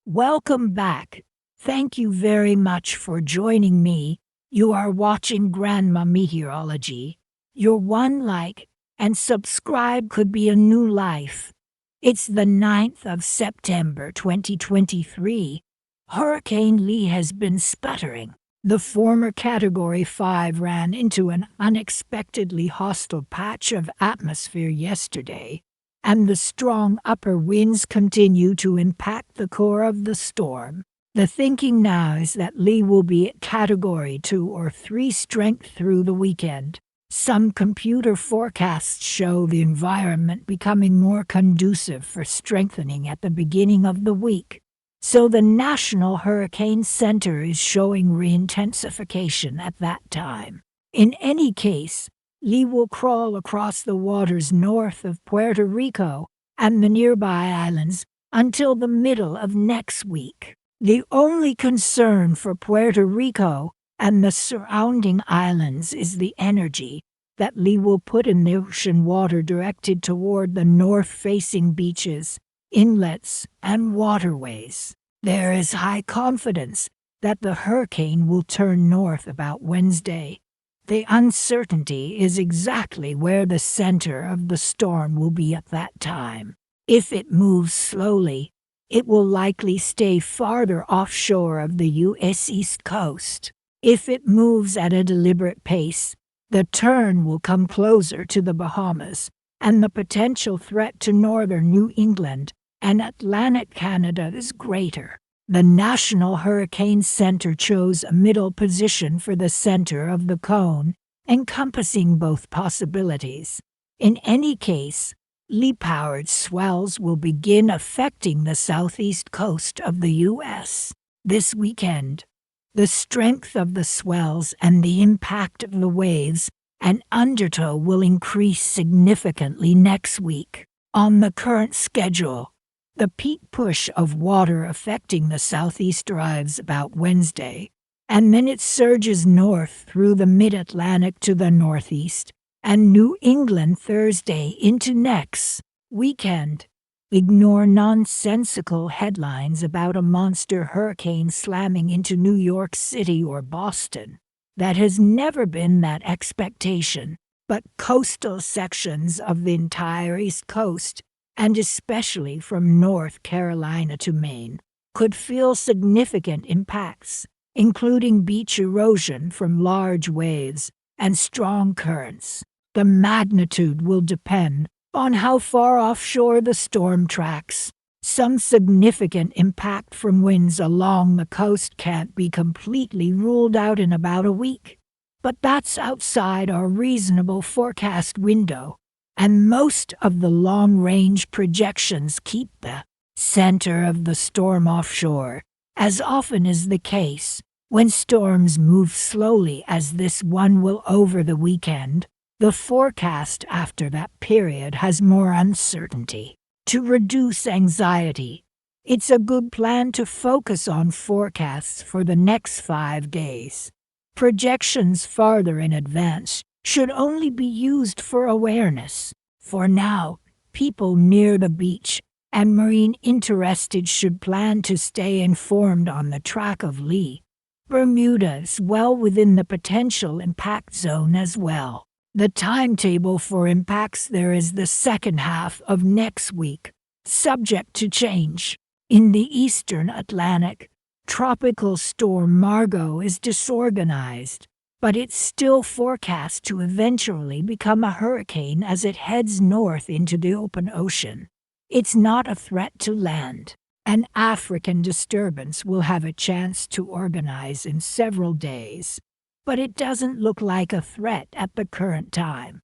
Welcome back. Thank you very much for joining me. You are watching Grandma Meteorology. Your one like and subscribe could be a new life. It's the 9th of September 2023. Hurricane Lee has been sputtering. The former Category 5 ran into an unexpectedly hostile patch of atmosphere yesterday, and the strong upper winds continue to impact the core of the storm. The thinking now is that Lee will be at Category 2 or 3 strength through the weekend. Some computer forecasts show the environment becoming more conducive for strengthening at the beginning of the week. So the National Hurricane Center is showing reintensification at that time. In any case, Lee will crawl across the waters north of Puerto Rico and the nearby islands until the middle of next week. The only concern for Puerto Rico and the surrounding islands is the energy that Lee will put in the ocean water directed toward the north-facing beaches, inlets, and waterways. There is high confidence that the hurricane will turn north about Wednesday. The uncertainty is exactly where the center of the storm will be at that time. If it moves slowly, it will likely stay farther offshore of the U.S. East Coast. If it moves at a deliberate pace, the turn will come closer to the Bahamas, and the potential threat to northern New England and Atlantic Canada is greater. The National Hurricane Center chose a middle position for the center of the cone, encompassing both possibilities. In any case, Lee-powered swells will begin affecting the southeast coast of the U.S. this weekend. The strength of the swells and the impact of the waves and undertow will increase significantly next week. On the current schedule, the peak push of water affecting the southeast arrives about Wednesday, and then it surges north through the mid-Atlantic to the northeast and New England Thursday into next weekend. Ignore nonsensical headlines about a monster hurricane slamming into New York City or Boston. That has never been that expectation, but coastal sections of the entire East Coast, and especially from North Carolina to Maine, could feel significant impacts, including beach erosion from large waves and strong currents. The magnitude will depend on how far offshore the storm tracks. Some significant impact from winds along the coast can't be completely ruled out in about a week, but that's outside our reasonable forecast window, and most of the long-range projections keep the center of the storm offshore. As often is the case, when storms move slowly as this one will over the weekend, the forecast after that period has more uncertainty. To reduce anxiety, it's a good plan to focus on forecasts for the next 5 days. Projections farther in advance should only be used for awareness. For now, people near the beach and marine interested should plan to stay informed on the track of Lee. Bermuda is well within the potential impact zone as well. The timetable for impacts there is the second half of next week, subject to change. In the eastern Atlantic, Tropical Storm Margot is disorganized, but it's still forecast to eventually become a hurricane as it heads north into the open ocean. It's not a threat to land. An African disturbance will have a chance to organize in several days, but it doesn't look like a threat at the current time.